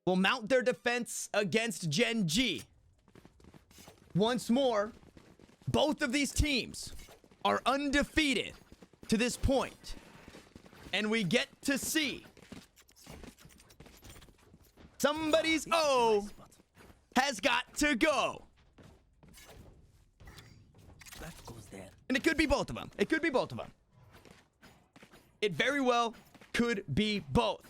will mount their defense against Gen.G. Once more, both of these teams are undefeated to this point. And we get to see somebody's O has got to go. And it could be both of them. It could be both of them. It very well could be both.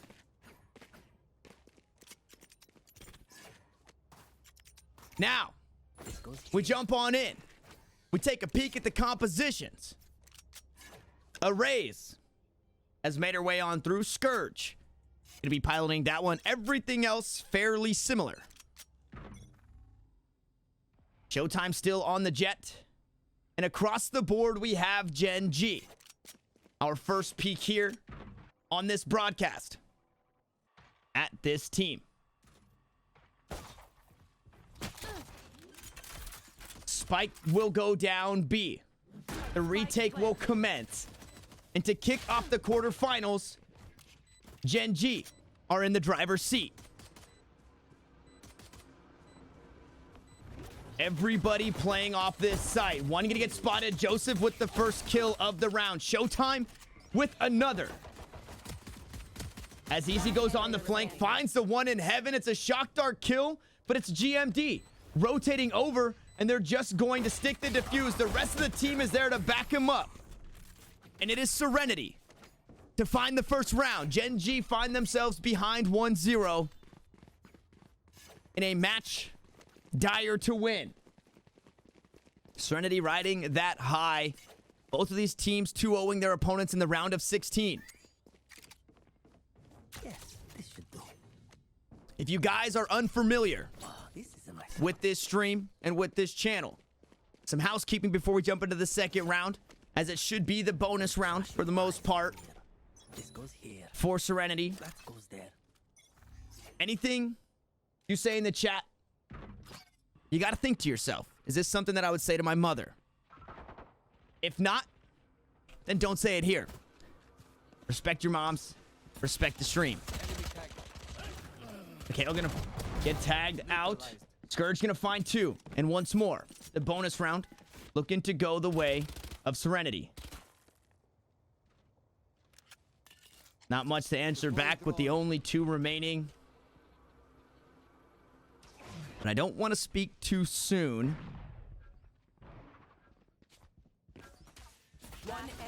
Now, we jump on in. We take a peek at the compositions. A Raze has made her way on through. Scourge gonna be piloting that one. Everything else fairly similar. Showtime still on the Jett. And across the board, we have Gen.G. Our first peek here on this broadcast at this team. Spike will go down B. The retake will commence. And to kick off the quarterfinals, Gen.G are in the driver's seat. Everybody playing off this site. One gonna get spotted. Joseph with the first kill of the round. Showtime with another. As Eazy goes on the flank, finds the one in heaven. It's a shock dart kill, but it's GMD rotating over, and they're just going to stick the defuse. The rest of the team is there to back him up. And it is Serenity to find the first round. Gen.G find themselves behind 1-0 in a match dire to win. Serenity riding that high. Both of these teams 2-0ing their opponents in the round of 16. Yes, this should do. If you guys are unfamiliar with this stream and with this channel, some housekeeping before we jump into the second round, as it should be the bonus round for the most part. This goes here. For Serenity. That goes there. Anything you say in the chat, you got to think to yourself, is this something that I would say to my mother? If not, then don't say it here. Respect your moms. Respect the stream. MkaeL gonna get tagged out. Scourge gonna find two. And once more, the bonus round looking to go the way of Serenity. Not much to answer back with the only two remaining. And I don't want to speak too soon.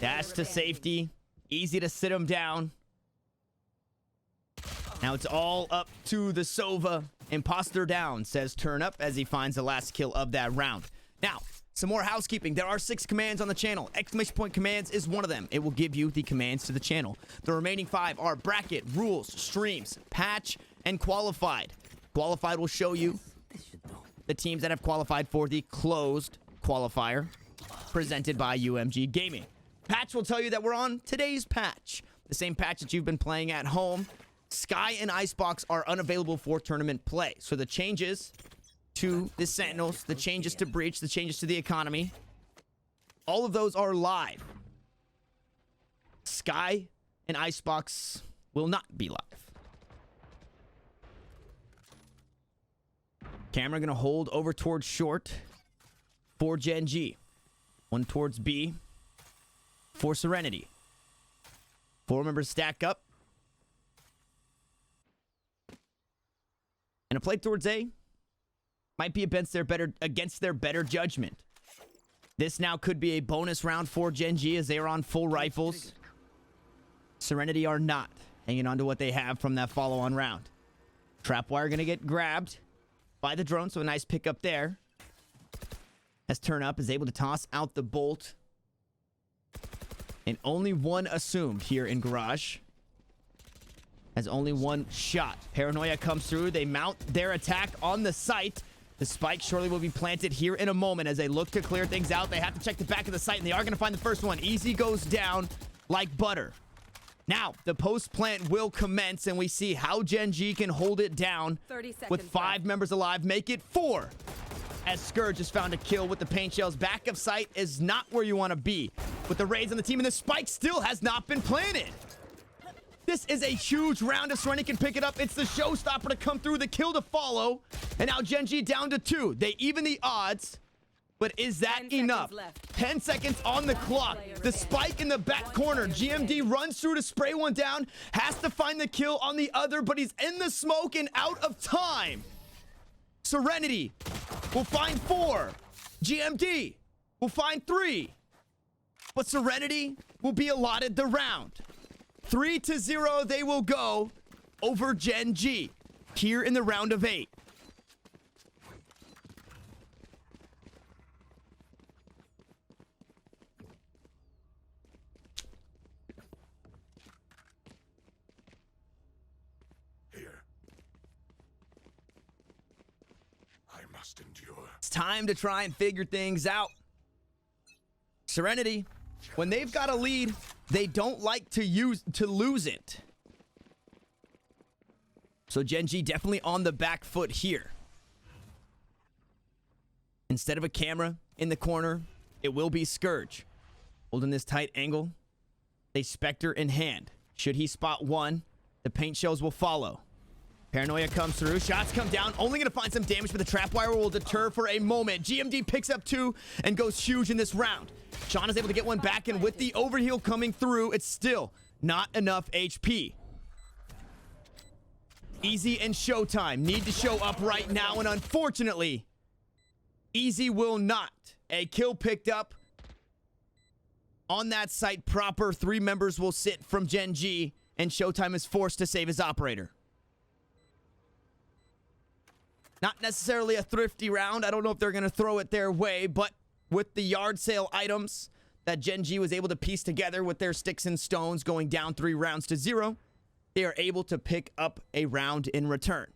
Dash to safety. Easy to sit him down. Now it's all up to the Sova. Imposter down, says Turnup as he finds the last kill of that round. Now, some more housekeeping. There are 6 commands on the channel. Exclamation point commands is one of them. It will give you the commands to the channel. The remaining 5 are bracket, rules, streams, patch, and qualified. Qualified will show you the teams that have qualified for the closed qualifier presented by UMG Gaming. Patch will tell you that we're on today's patch. The same patch that you've been playing at home. Sky and Icebox are unavailable for tournament play. So the changes to the Sentinels, the changes to Breach, the changes to the economy, all of those are live. Sky and Icebox will not be live. Camera gonna hold over towards short for Gen.G. One towards B for Serenity. 4 members stack up. And a play towards A might be against their better judgment. This now could be a bonus round for Gen.G as they are on full rifles. Serenity are not hanging on to what they have from that follow-on round. Trapwire gonna get grabbed by the drone, so a nice pickup there. As Turnup is able to toss out the bolt. And only one assumed here in Garage. Has only one shot. Paranoia comes through. They mount their attack on the site. The spike surely will be planted here in a moment as they look to clear things out. They have to check the back of the site, and they are going to find the first one. Eazy goes down like butter. Now, the post-plant will commence, and we see how Gen.G can hold it down with 5 members alive. Make it 4. As Scourge has found a kill with the paint shells. Back of sight is not where you want to be with the Raze on the team, and the spike still has not been planted. This is a huge round if Serenity can pick it up. It's the showstopper to come through, the kill to follow. And now Gen.G down to 2. They even the odds. But is that enough? 10 seconds on the clock. The spike in the back corner. GMD runs through to spray one down. Has to find the kill on the other, but he's in the smoke and out of time. Serenity will find 4. GMD will find 3. But Serenity will be allotted the round. 3-0 they will go over Gen.G here in the round of 8. It's time to try and figure things out. Serenity, when they've got a lead, they don't like to lose it. So Gen.G definitely on the back foot here. Instead of a camera in the corner, it will be Scourge. Holding this tight angle. They Spectre in hand. Should he spot one, the paint shells will follow. Paranoia comes through. Shots come down. Only going to find some damage, but the trap wire will deter for a moment. GMD picks up 2 and goes huge in this round. Shawn is able to get one back, and with the overheal coming through, it's still not enough HP. Eazy and Showtime need to show up right now, and unfortunately, Eazy will not. A kill picked up on that site proper. 3 members will sit from Gen.G, and Showtime is forced to save his operator. Not necessarily a thrifty round. I don't know if they're going to throw it their way, but with the yard sale items that Gen.G was able to piece together with their sticks and stones going down 3 rounds to 0, they are able to pick up a round in return.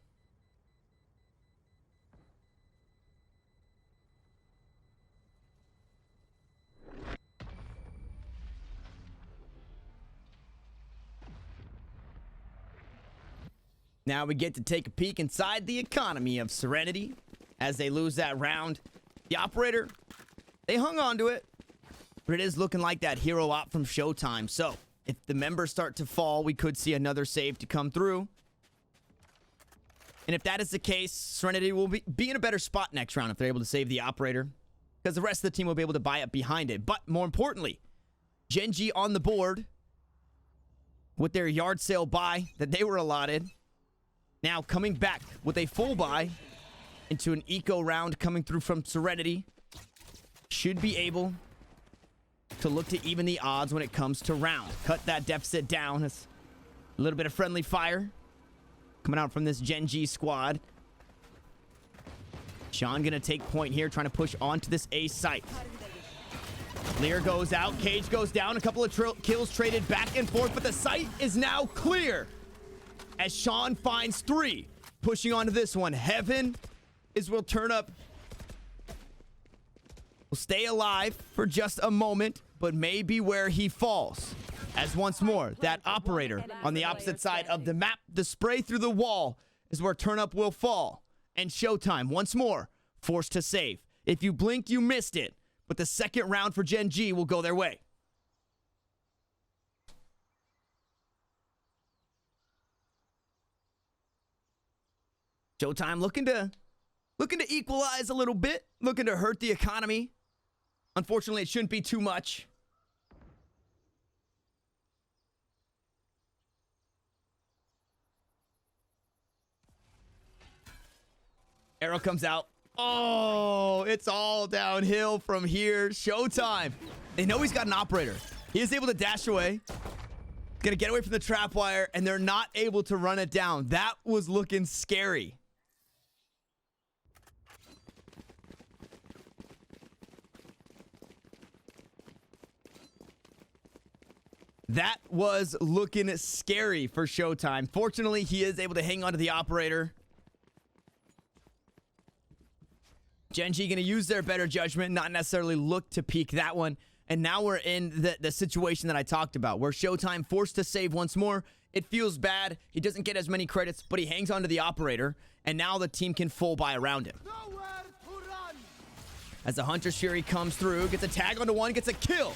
Now we get to take a peek inside the economy of Serenity as they lose that round. The operator, they hung on to it, but it is looking like that hero op from Showtime. So if the members start to fall, we could see another save to come through. And if that is the case, Serenity will be in a better spot next round if they're able to save the operator, because the rest of the team will be able to buy up behind it. But more importantly, Gen.G on the board with their yard sale buy that they were allotted. Now coming back with a full buy into an eco round coming through from Serenity. Should be able to look to even the odds when it comes to round. Cut that deficit down. It's a little bit of friendly fire coming out from this Gen.G squad. Shawn gonna take point here, trying to push onto this A site. Lear goes out, Cage goes down, a couple of kills traded back and forth, but the site is now clear as Shawn finds 3. Pushing onto this one. Heaven is will Turnup. Will stay alive for just a moment, but may be where he falls. As once more, that operator on the opposite side of the map, the spray through the wall is where Turnup will fall. And Showtime, once more, forced to save. If you blinked, you missed it. But the second round for Gen.G will go their way. Showtime looking to equalize a little bit, looking to hurt the economy. Unfortunately, it shouldn't be too much. Arrow comes out. Oh, it's all downhill from here. Showtime. They know he's got an operator. He is able to dash away. Gonna get away from the trap wire, and they're not able to run it down. That was looking scary. That was looking scary for Showtime. Fortunately, he is able to hang on to the operator. Gen.G going to use their better judgment, not necessarily look to peek that one. And now we're in the situation that I talked about, where Showtime forced to save once more. It feels bad. He doesn't get as many credits, but he hangs on to the operator. And now the team can full buy around him. As the Hunter's Fury comes through, gets a tag onto one, gets a kill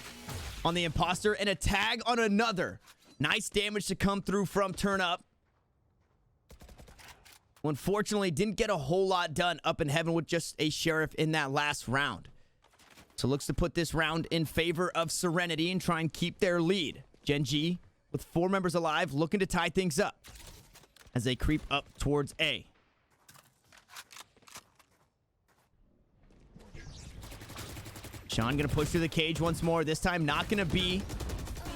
on the imposter, and a tag on another. Nice damage to come through from Turnup. Unfortunately, didn't get a whole lot done up in heaven with just a sheriff in that last round. So looks to put this round in favor of Serenity and try and keep their lead. Gen.G with 4 members alive looking to tie things up as they creep up towards A. Shawn gonna push through the cage once more. This time not gonna be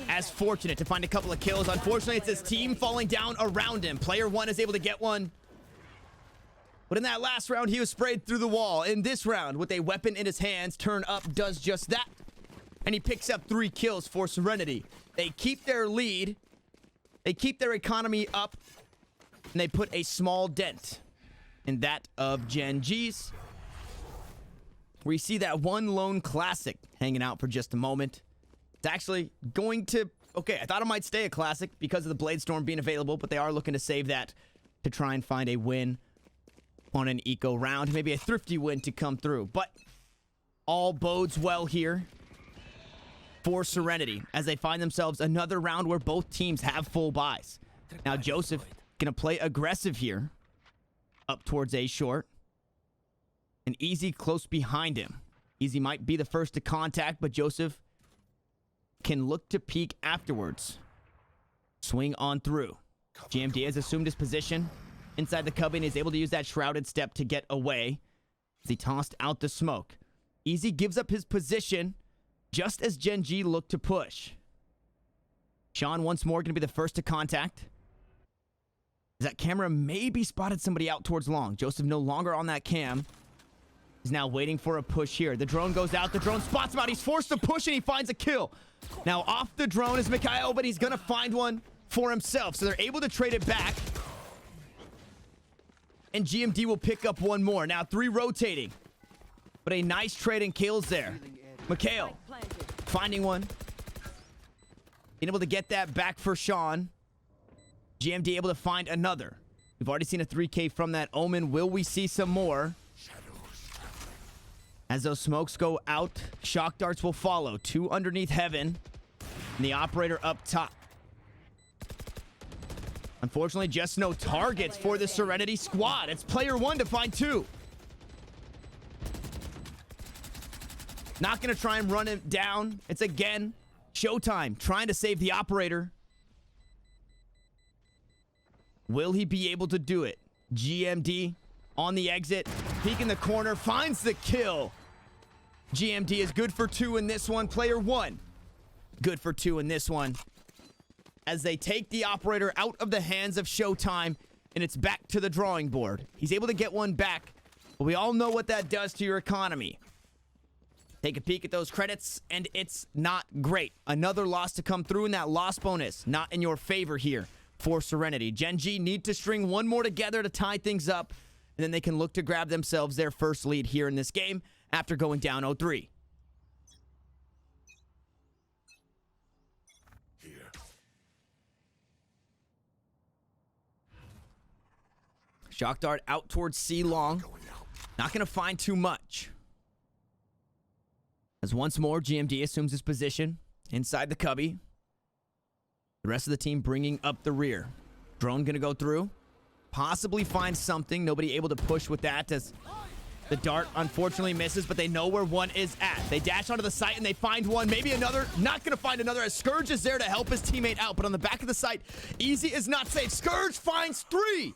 as fortunate to find a couple of kills. Unfortunately, it's his team falling down around him. Player 1 is able to get one. But in that last round, he was sprayed through the wall. In this round, with a weapon in his hands, Turnup does just that. And he picks up 3 kills for Serenity. They keep their lead. They keep their economy up. And they put a small dent in that of Gen.G's. We see that one lone classic hanging out for just a moment. It's actually going to... Okay, I thought it might stay a classic because of the Blade Storm being available, but they are looking to save that to try and find a win on an eco round. Maybe a thrifty win to come through. But all bodes well here for Serenity as they find themselves another round where both teams have full buys. Now Joseph gonna play aggressive here. Up towards A short. And Eazy close behind him. Eazy might be the first to contact, but Joseph can look to peek afterwards. Swing on through. GMD has assumed his position inside the cubby and is able to use that shrouded step to get away as he tossed out the smoke. Eazy gives up his position just as Gen.G looked to push. Shawn once more going to be the first to contact. As that camera maybe spotted somebody out towards long. Joseph no longer on that cam. He's now waiting for a push here. The drone goes out. The drone spots him out. He's forced to push and he finds a kill. Now off the drone is MkaeL, but he's going to find one for himself. So they're able to trade it back. And GMD will pick up one more. Now 3 rotating. But a nice trade and kills there. MkaeL finding one. Being able to get that back for Shawn. GMD able to find another. We've already seen a 3K from that Omen. Will we see some more? As those smokes go out, shock darts will follow. 2 underneath heaven. And the operator up top. Unfortunately, just no targets for the Serenity squad. It's player 1 to find 2. Not going to try and run him down. It's again Showtime trying to save the operator. Will he be able to do it? GMD on the exit. Peek in the corner. Finds the kill. GMD is good for 2 in this one. Player 1 good for 2 in this one. As they take the operator out of the hands of Showtime, and it's back to the drawing board. He's able to get one back, but we all know what that does to your economy. Take a peek at those credits, and it's not great. Another loss to come through, and that loss bonus not in your favor here for Serenity. Gen.G need to string one more together to tie things up, and then they can look to grab themselves their first lead here in this game after going down 0-3. Shock dart out towards C long. Not going to find too much. As once more, GMD assumes his position inside the cubby. The rest of the team bringing up the rear. Drone going to go through. Possibly find something. Nobody able to push with that as the dart unfortunately misses, but they know where one is at. They dash onto the site and they find one. Maybe another. Not going to find another as Scourge is there to help his teammate out. But on the back of the site, Eazy is not safe. Scourge finds 3.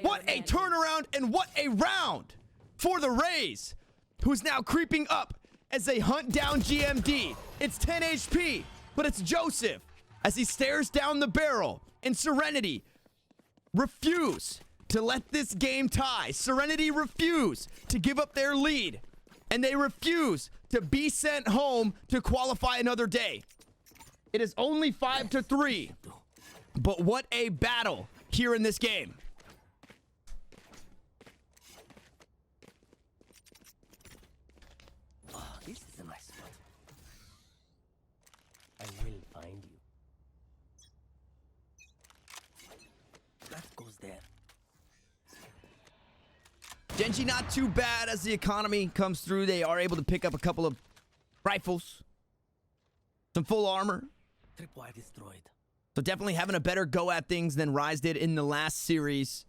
What a turnaround and what a round for the Raze, who's now creeping up as they hunt down GMD. It's 10 HP, but it's Joseph as he stares down the barrel. And Serenity refuse to let this game tie. Serenity refuse to give up their lead. And they refuse to be sent home to qualify another day. It is only 5-3. But what a battle here in this game. Oh, this is a nice spot. I will find you. That goes there. Gen.G not too bad as the economy comes through. They are able to pick up a couple of rifles, some full armor, Tripwire destroyed. So definitely having a better go at things than Raze did in the last series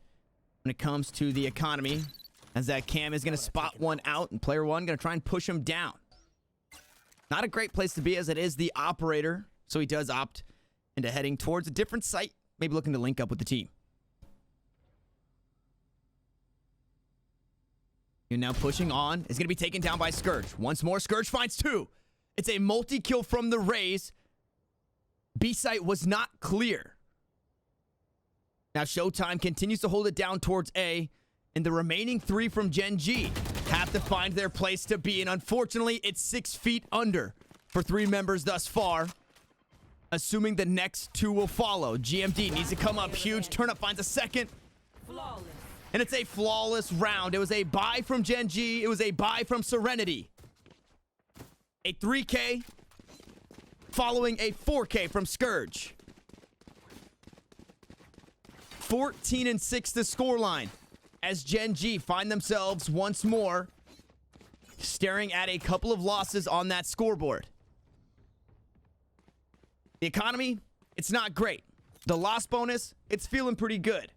when it comes to the economy. As that Cam is going to spot one out, and player one going to try and push him down. Not a great place to be, as it is the operator. So he does opt into heading towards a different site, maybe looking to link up with the team. And now pushing on is going to be taken down by Scourge. Once more, Scourge finds two. It's a multi-kill from the Raze. B site was not clear. Now Showtime continues to hold it down towards A. And the remaining three from Gen.G have to find their place to be. And unfortunately, it's 6 feet under for three members thus far. Assuming the next two will follow. GMD needs to come up huge. Turnup finds a second. Flawless. And it's a flawless round. It was a buy from Gen.G. It was a buy from Serenity. A 3K following a 4K from Scourge. 14-6 the scoreline. As Gen.G find themselves once more staring at a couple of losses on that scoreboard. The economy, it's not great. The loss bonus, it's feeling pretty good.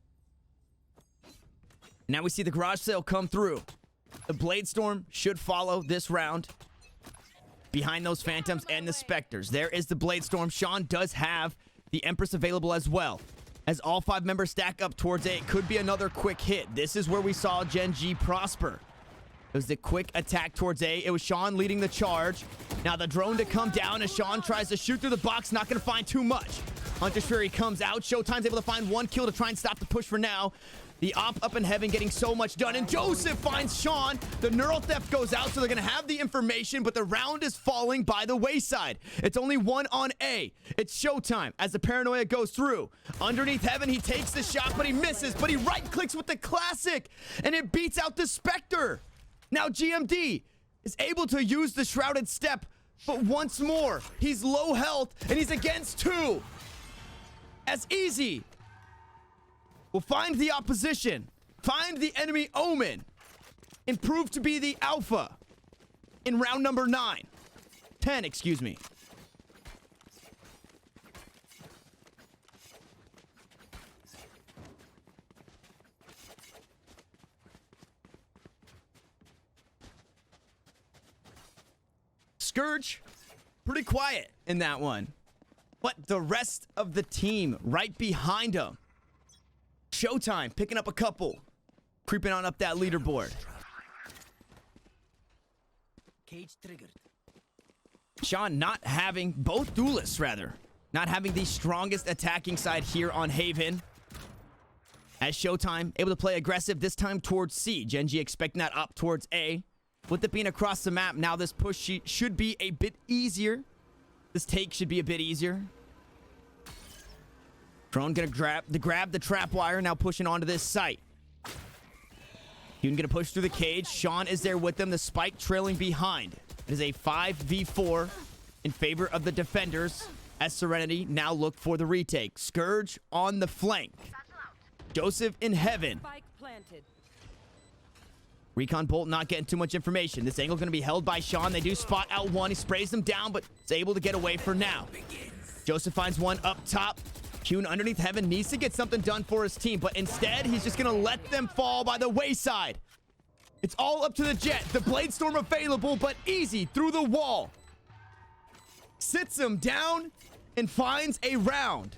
Now we see the garage sale come through. The Blade Storm should follow this round. Behind those Phantoms and the Spectres. There is the Blade Storm. Shawn does have the Empress available as well. As all five members stack up towards A, it could be another quick hit. This is where we saw Gen.G prosper. It was the quick attack towards A. It was Shawn leading the charge. Now the drone to come down as Shawn tries to shoot through the box. Not going to find too much. Hunter's Fury comes out. Showtime's able to find one kill to try and stop the push for now. The op up in heaven getting so much done. And Joseph finds Shawn. The neural theft goes out, so they're going to have the information, but the round is falling by the wayside. It's only one on A. It's Showtime as the paranoia goes through. Underneath heaven, he takes the shot, but he misses. But he right-clicks with the classic, and it beats out the Spectre. Now GMD is able to use the Shrouded Step, but once more, he's low health, and he's against two. As Eazy will find the opposition, find the enemy Omen, and prove to be the alpha in round number 10, excuse me. Scourge, pretty quiet in that one. But the rest of the team right behind him. Showtime picking up a couple. Creeping on up that leaderboard. Cage triggered. Shawn not having, both duelists rather, not having the strongest attacking side here on Haven. As Showtime able to play aggressive this time towards C. Gen.G expecting that up towards A. With it being across the map, now this push should be a bit easier. This take should be a bit easier. Drone gonna grab the trap wire, now pushing onto this site. Huynh gonna push through the cage. Shawn is there with them, the spike trailing behind. It is a 5v4 in favor of the defenders as Serenity now look for the retake. Scourge on the flank. Joseph in heaven. Spike planted. Recon Bolt not getting too much information. This angle going to be held by Shawn. They do spot out one. He sprays them down, but is able to get away for now. Joseph finds one up top. Huynh underneath heaven needs to get something done for his team, but instead, he's just going to let them fall by the wayside. It's all up to the Jett. The Blade Storm available, but Eazy through the wall. Sits him down and finds a round.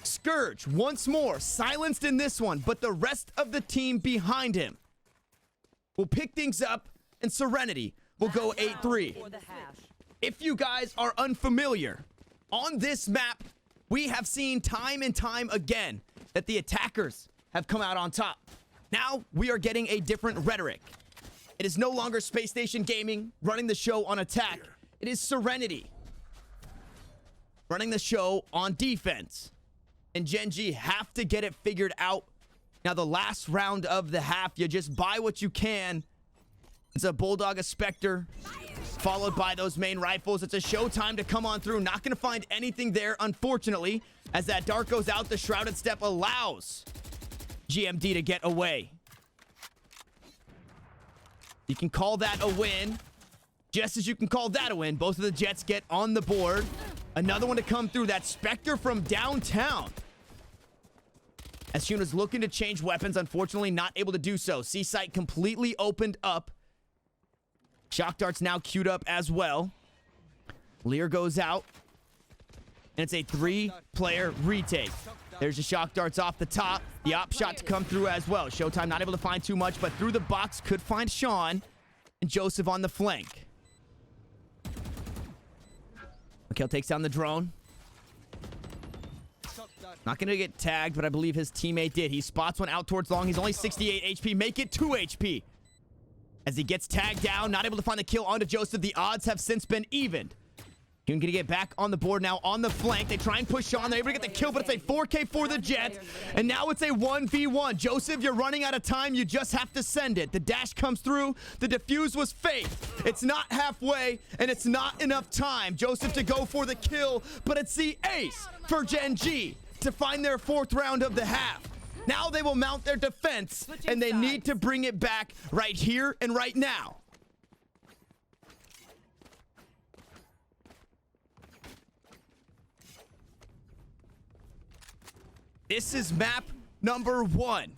Scourge, once more, silenced in this one, but the rest of the team behind him will pick things up, and Serenity will go 8-3. If you guys are unfamiliar, on this map, we have seen time and time again that the attackers have come out on top. Now, we are getting a different rhetoric. It is no longer Space Station Gaming running the show on attack. It is Serenity running the show on defense. And Gen.G have to get it figured out. Now, the last round of the half, you just buy what you can. It's a Bulldog, a Spectre, followed by those main rifles. It's a Showtime to come on through. Not going to find anything there, unfortunately. As that dart goes out, the Shrouded Step allows GMD to get away. You can call that a win. Just as you can call that a win, both of the Jetts get on the board. Another one to come through. That Spectre from downtown. As Hyun is looking to change weapons, unfortunately not able to do so. C-Site completely opened up. Shock darts now queued up as well. Lear goes out. And it's a 3-player retake. There's the shock darts off the top. The op shot to come through as well. Showtime not able to find too much, but through the box could find Shawn and Joseph on the flank. MkaeL takes down the drone. Not going to get tagged, but I believe his teammate did. He spots one out towards long. He's only 68 HP. Make it 2 HP. As he gets tagged down, not able to find the kill onto Joseph. The odds have since been evened. Hyun gonna get back on the board now on the flank. They try and push Shawn. They're able to get the kill, but it's a 4K for the Jett. And now it's a 1v1. Joseph, you're running out of time. You just have to send it. The dash comes through. The defuse was fake. It's not halfway, and it's not enough time. Joseph to go for the kill, but it's the ace for Gen.G to find their 4th round of the half. Now they will mount their defense, and they need to bring it back right here and right now. This is map number 1.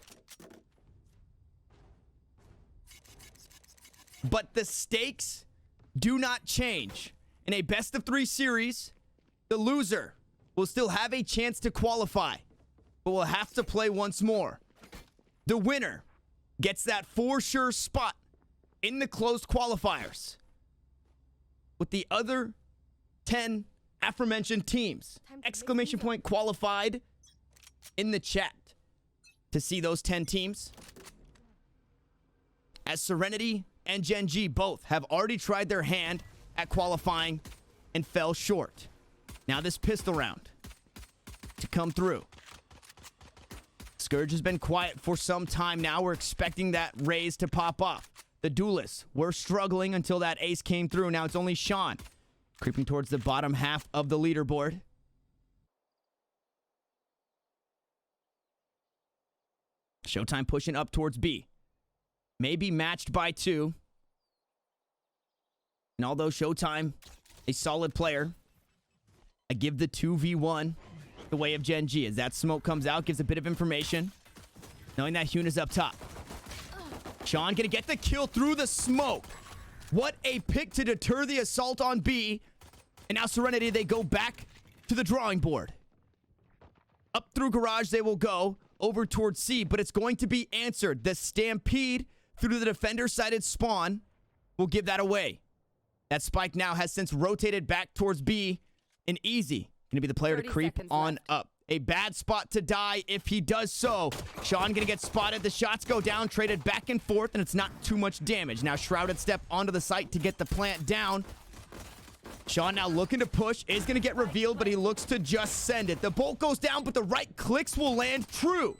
But the stakes do not change. In a best of 3 series, the loser will still have a chance to qualify, but will have to play once more. The winner gets that for sure spot in the closed qualifiers, with the other 10 aforementioned teams. Exclamation point qualified in the chat to see those 10 teams. As Serenity and Gen.G both have already tried their hand at qualifying and fell short. Now this pistol round to come through. Scourge has been quiet for some time now. We're expecting that Raze to pop off. The duelists were struggling until that ace came through. Now it's only Shawn creeping towards the bottom half of the leaderboard. Showtime pushing up towards B. Maybe matched by 2. And although Showtime, a solid player, I give the 2v1 the way of Gen.G. As that smoke comes out, gives a bit of information. Knowing that Hyun is up top. Shawn gonna get the kill through the smoke. What a pick to deter the assault on B. And now Serenity, they go back to the drawing board. Up through garage they will go. Over towards C, but it's going to be answered. The stampede through the defender-sided spawn will give that away. That spike now has since rotated back towards B, and Eazy gonna be the player to creep on up. A bad spot to die if he does so. Shawn gonna get spotted. The shots go down, traded back and forth, and it's not too much damage. Now Shrouded step onto the site to get the plant down. Shawn now looking to push, is going to get revealed, but he looks to just send it. The bolt goes down, but the right clicks will land true.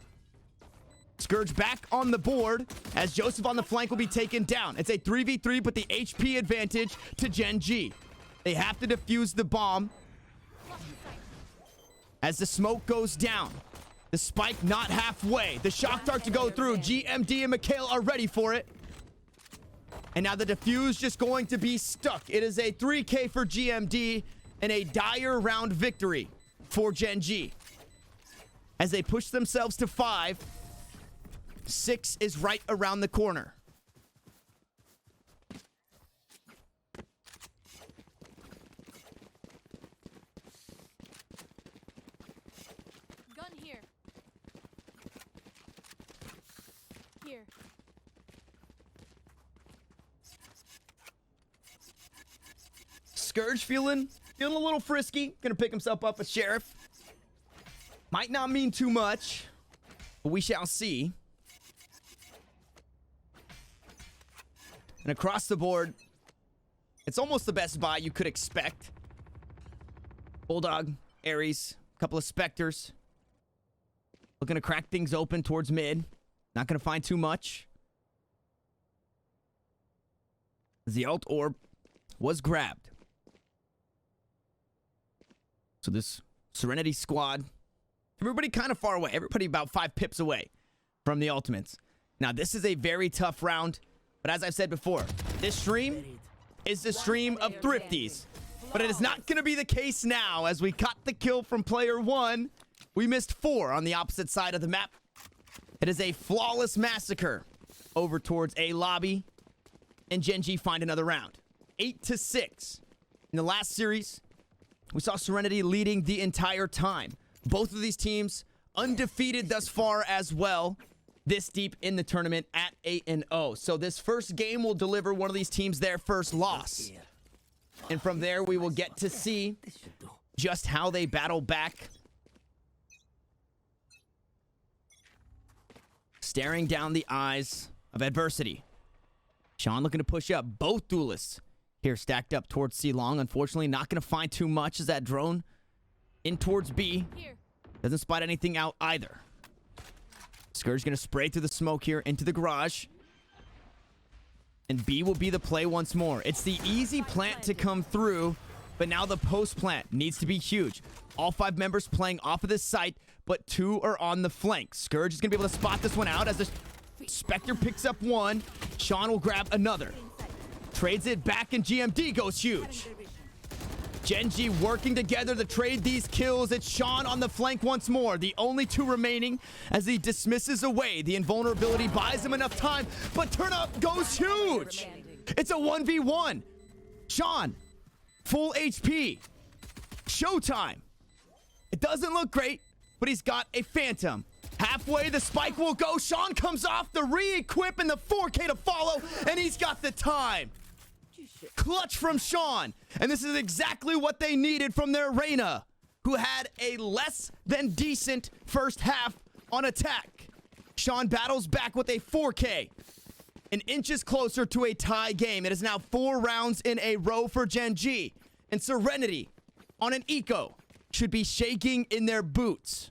Scourge back on the board as Joseph on the flank will be taken down. It's a 3v3, but the HP advantage to Gen.G. They have to defuse the bomb. As the smoke goes down, the spike not halfway. The shock dart to go through. GMD and MkaeL are ready for it. And now the defuse just going to be stuck. It is a 3K for GMD and a dire round victory for Gen.G. As they push themselves to 5, 6 is right around the corner. Gun here. Here. Scourge feeling a little frisky. Gonna pick himself up a sheriff. Might not mean too much, but we shall see. And across the board, it's almost the best buy you could expect. Bulldog, Ares, a couple of Spectres. Looking to crack things open towards mid. Not gonna find too much. The alt orb was grabbed. So this Serenity squad, everybody kind of far away. Everybody about 5 pips away from the ultimates. Now, this is a very tough round. But as I've said before, this stream is the stream of thrifties. But it is not going to be the case now as we caught the kill from player one. We missed 4 on the opposite side of the map. It is a flawless massacre over towards A lobby. And Gen.G find another round. 8-6. In the last series, we saw Serenity leading the entire time. Both of these teams undefeated thus far as well, this deep in the tournament at 8-0. So this first game will deliver one of these teams their first loss. And from there, we will get to see just how they battle back. Staring down the eyes of adversity. Shawn looking to push up. Both duelists here stacked up towards C long. Unfortunately, not going to find too much as that drone in towards B. Here. Doesn't spot anything out either. Scourge going to spray through the smoke here into the garage. And B will be the play once more. It's the easy plant to come through, but now the post plant needs to be huge. All 5 members playing off of this site, but 2 are on the flank. Scourge is going to be able to spot this one out as the Spectre picks up one. Shawn will grab another. Trades it back, and GMD goes huge. Gen.G working together to trade these kills. It's Shawn on the flank once more. The only 2 remaining as he dismisses away. The invulnerability buys him enough time, but Turnup goes huge. It's a 1v1. Shawn, full HP. Showtime. It doesn't look great, but he's got a Phantom. Halfway, the spike will go. Shawn comes off the re-equip and the 4K to follow, and he's got the time. Clutch from Shawn. And this is exactly what they needed from their Reyna, who had a less than decent first half on attack. Shawn battles back with a 4K. An inches closer to a tie game. It is now 4 rounds in a row for Gen.G. And Serenity on an eco should be shaking in their boots.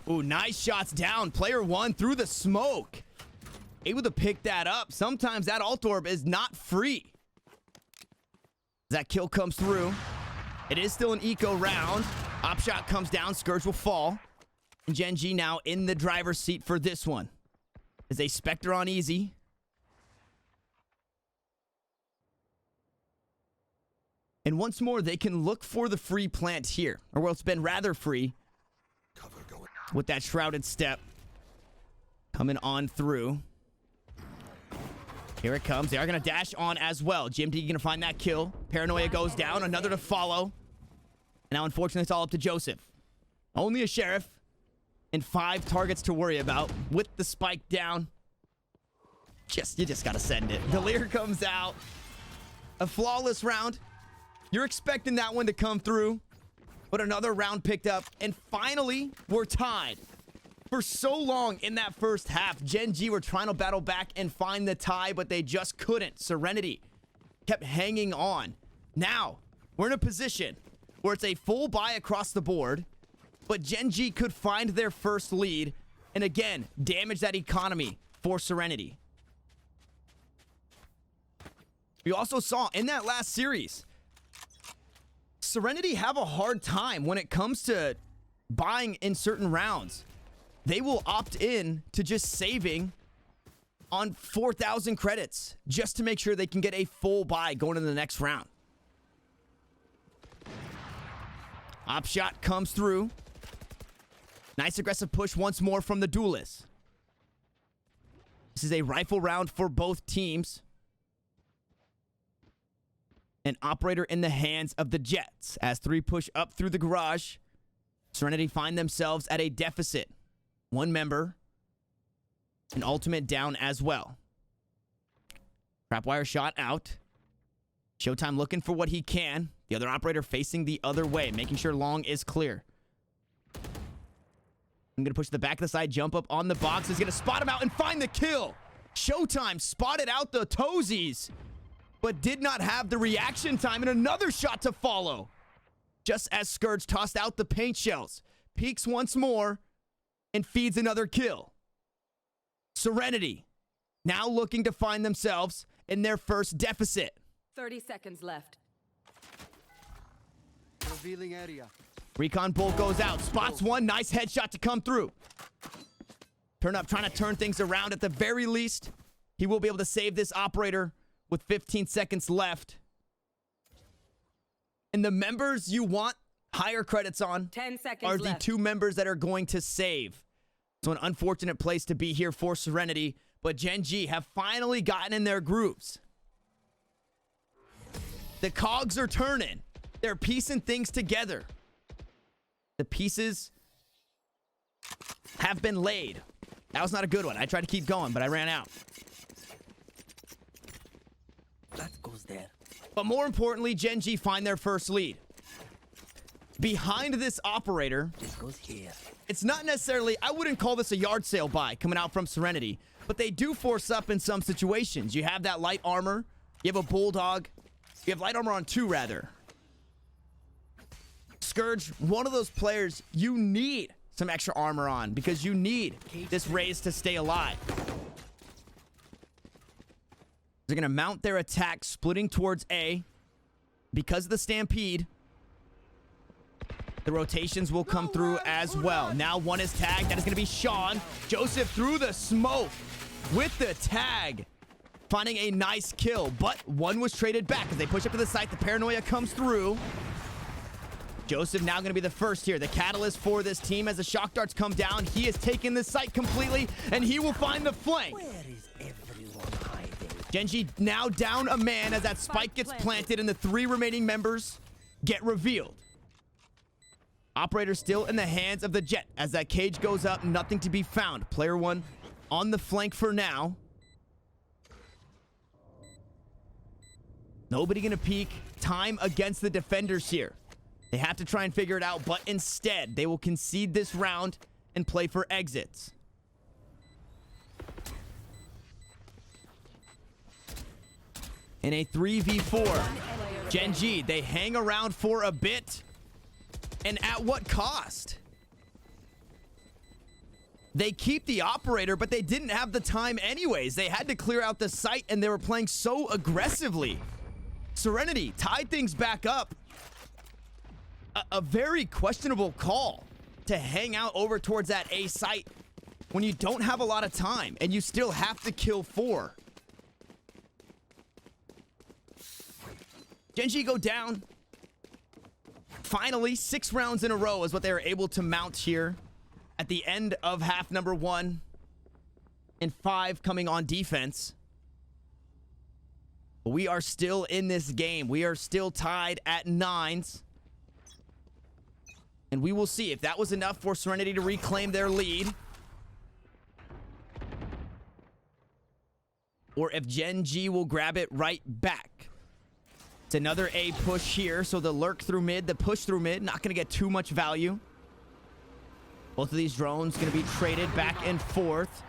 Ooh, nice shots down. Player one through the smoke. Able to pick that up. Sometimes that ult orb is not free. That kill comes through. It is still an eco round. Op shot comes down. Scourge will fall. And Gen.G now in the driver's seat for this one. Is a Spectre on Eazy. And once more, they can look for the free plant here. Or well, it's been rather free. With that shrouded step coming on through. Here it comes. They are going to dash on as well. Gen.G going to find that kill. Paranoia goes down. Another to follow. And now, unfortunately, it's all up to Joseph. Only a sheriff. And 5 targets to worry about. With the spike down. You just got to send it. The Lear comes out. A flawless round. You're expecting that one to come through. But another round picked up, and finally, we're tied. For so long in that first half, Gen.G were trying to battle back and find the tie, but they just couldn't. Serenity kept hanging on. Now, we're in a position where it's a full buy across the board, but Gen.G could find their first lead, and again, damage that economy for Serenity. We also saw in that last series, Serenity have a hard time when it comes to buying in certain rounds. They will opt in to just saving on 4,000 credits just to make sure they can get a full buy going into the next round. Op shot comes through. Nice aggressive push once more from the duelist. This is a rifle round for both teams. An operator in the hands of the Jetts as 3 push up through the garage. Serenity find themselves at a deficit. 1 member. An ultimate down as well. Trapwire shot out. Showtime looking for what he can. The other operator facing the other way, making sure long is clear. I'm going to push the back of the side, jump up on the box. Is going to spot him out and find the kill. Showtime spotted out the toesies, but did not have the reaction time, and another shot to follow. Just as Scourge tossed out the paint shells. Peeks once more and feeds another kill. Serenity now looking to find themselves in their first deficit. 30 seconds left. Revealing area. Recon bolt goes out. Spots one. Nice headshot to come through. Turnup trying to turn things around at the very least. He will be able to save this operator with 15 seconds left. And the members you want higher credits on 10 seconds are the left. two members that are going to save. So an unfortunate place to be here for Serenity, but Gen.G have finally gotten in their grooves. The cogs are turning. They're piecing things together. The pieces have been laid. That was not a good one. I tried to keep going, but I ran out. That goes there. But more importantly, Gen.G find their first lead. Behind this operator, This goes here. it's not necessarily, I wouldn't call this a yard sale buy coming out from Serenity, but they do force up in some situations. You have that light armor. You have a bulldog. You have light armor on two, rather. Scourge, one of those players you need some extra armor on because you need this Raze to stay alive. They're going to mount their attack, splitting towards A. Because of the stampede, the rotations will come through as well. Now one is tagged. That is going to be Shawn. Joseph through the smoke with the tag, finding a nice kill. But one was traded back as they push up to the site. The paranoia comes through. Joseph now going to be the first here. The catalyst for this team as the shock darts come down. He has taken the site completely, and he will find the flank. Where is everyone hiding? Gen.G now down a man as that spike gets planted and the three remaining members get revealed. Operator still in the hands of the Jett as that cage goes up. Nothing to be found. Player one on the flank for now. Nobody going to peek. Time against the defenders here. They have to try and figure it out, but instead, they will concede this round and play for exits. In a 3v4, Gen.G, they hang around for a bit. And at what cost? They keep the operator, but they didn't have the time anyways. They had to clear out the site, and they were playing so aggressively. Serenity tied things back up. A very questionable call to hang out over towards that A site when you don't have a lot of time and you still have to kill 4. Gen.G go down. Finally, 6 rounds in a row is what they were able to mount here at the end of half number 1, and 5 coming on defense. But we are still in this game. We are still tied at 9s. And we will see if that was enough for Serenity to reclaim their lead, or if Gen.G will grab it right back. It's another A push here, so the lurk through mid, the push through mid, not going to get too much value. Both of these drones going to be traded back and forth.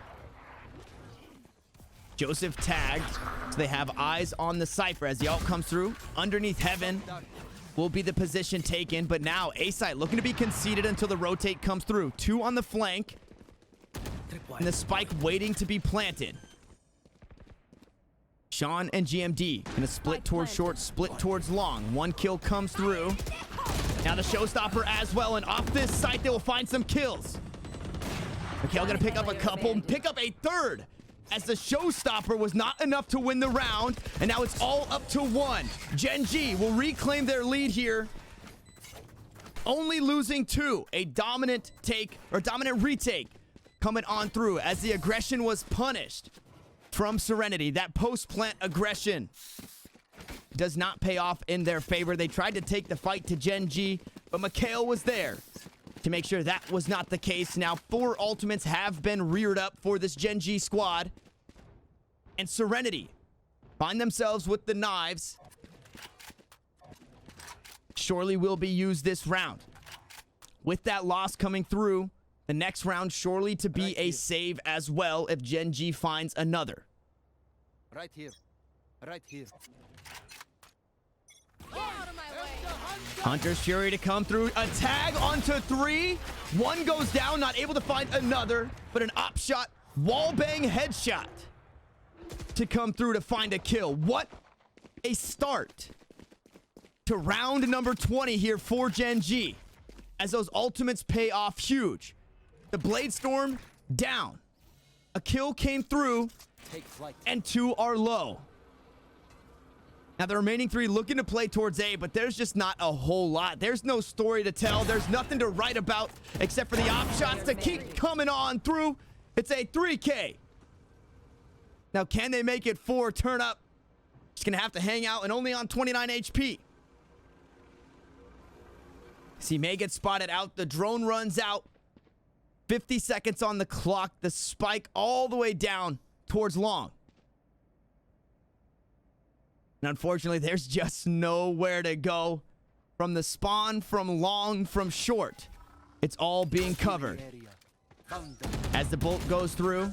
Joseph tagged, so they have eyes on the Cypher as the ult comes through. Underneath heaven will be the position taken, but now A site looking to be conceded until the rotate comes through. 2 on the flank, and the spike waiting to be planted. Shawn and GMD gonna split towards short, split towards long. 1 kill comes through. Now the showstopper as well, and off this site they will find some kills. MkaeL gonna pick up a couple, pick up a third, as the showstopper was not enough to win the round, and now it's all up to 1. Gen.G will reclaim their lead here, only losing 2. A dominant take, or dominant retake, coming on through as the aggression was punished from Serenity. That post-plant aggression does not pay off in their favor. They tried to take the fight to Gen.G, but MkaeL was there to make sure that was not the case. Now 4 ultimates have been reared up for this Gen.G squad, and Serenity find themselves with the knives. Surely will be used this round. With that loss coming through, the next round surely to be a save as well if Gen.G finds another. Right here. Right here. Get out of my way. Hunter's Fury to come through. A tag onto 3. 1 goes down, not able to find another, but an op shot, wall bang headshot. to come through to find a kill. What a start to round number 20 here for Gen.G, as those ultimates pay off huge. The Blade Storm down. A kill came through, Take flight. and 2 are low. Now, the remaining 3 looking to play towards A, but there's just not a whole lot. There's no story to tell. There's nothing to write about except for the op shots to keep coming on through. It's a 3K. Now, can they make it 4? Turnup just going to have to hang out and only on 29 HP. He may get spotted out. The drone runs out. 50 seconds on the clock. The spike all the way down towards long. And unfortunately, there's just nowhere to go from the spawn, from long, from short. It's all being covered. As the bolt goes through,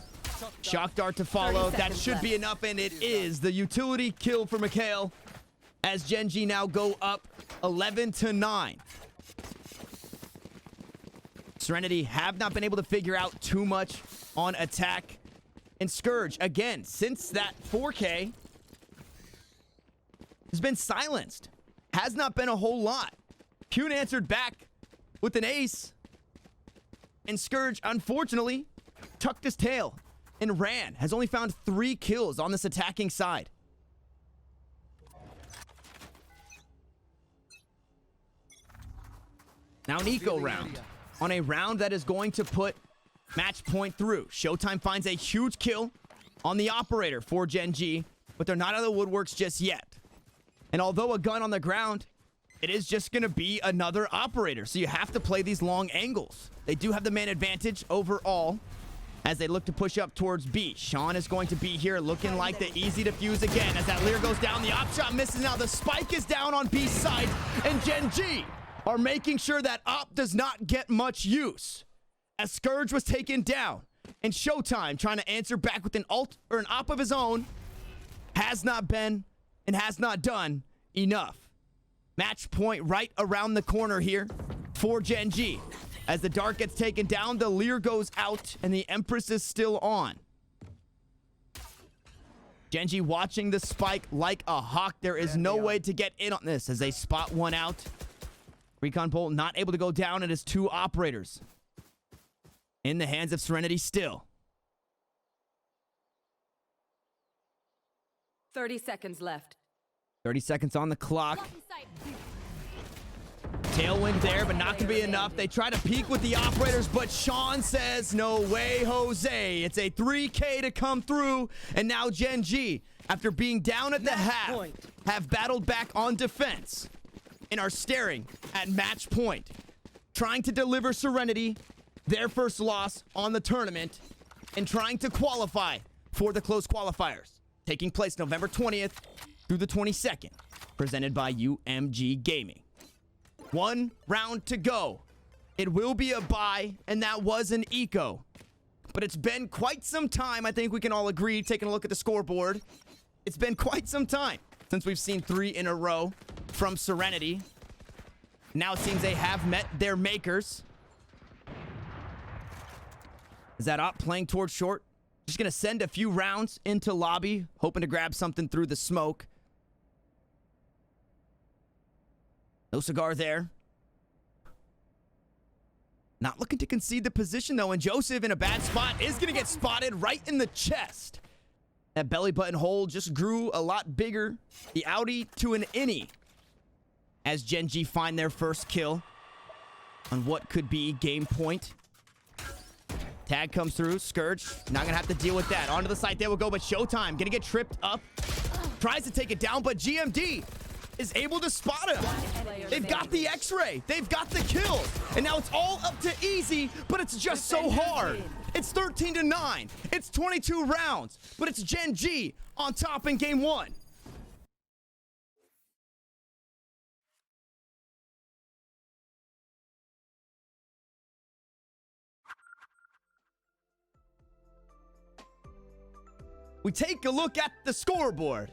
shock dart to follow. That should be enough, and it is the utility kill for MkaeL, as Gen.G now go up 11-9. Serenity have not been able to figure out too much on attack. And Scourge, again, since that 4K, has been silenced. Has not been a whole lot. huynh answered back with an ace. And Scourge, unfortunately, tucked his tail and ran. Has only found 3 kills on this attacking side. Now an eco round. On a round that is going to put match point through. Showtime finds a huge kill on the operator for Gen.G, but they're not out of the woodworks just yet. And although a gun on the ground, it is just going to be another operator. So you have to play these long angles. They do have the man advantage overall as they look to push up towards B. Shawn is going to be here looking like the easy defuse again. As that leer goes down, the op shot misses. Now the spike is down on B's side, and Gen.G are making sure that op does not get much use. As Scourge was taken down, and Showtime trying to answer back with an ult or an op of his own has not been and has not done enough. Match point right around the corner here for Gen.G. As the dart gets taken down, the leer goes out, and the Empress is still on. Gen.G watching the spike like a hawk. There is no way to get in on this as they spot one out. Recon bolt not able to go down. It is 2 operators in the hands of Serenity still. 30 seconds left. 30 seconds on the clock. Blocking sight. Tailwind there, but not going to be enough. They try to peek with the operators, but Shawn says, no way, Jose. It's a 3K to come through. And now Gen.G, after being down at the half, have battled back on defense and are staring at match point, trying to deliver Serenity their first loss on the tournament and trying to qualify for the close qualifiers, taking place November 20th through the 22nd, presented by UMG Gaming. 1 round to go. It will be a bye, and that was an eco. But it's been quite some time, I think we can all agree, taking a look at the scoreboard. It's been quite some time since we've seen 3 in a row from Serenity. Now it seems they have met their makers. Is that op playing towards short? Just going to send a few rounds into lobby, hoping to grab something through the smoke. No cigar there. Not looking to concede the position, though, and Joseph in a bad spot is going to get spotted right in the chest. That belly button hole just grew a lot bigger. The outie to an innie. As Gen.G find their first kill on what could be game point. Tag comes through. Scourge not going to have to deal with that. Onto the site they will go, but Showtime going to get tripped up. Tries to take it down, but GMD is able to spot him. They've got the X-ray. They've got the kills. And now it's all up to Eazy, but it's just so hard. It's 13-9. It's 22 rounds, but it's Gen.G on top in game 1. We take a look at the scoreboard.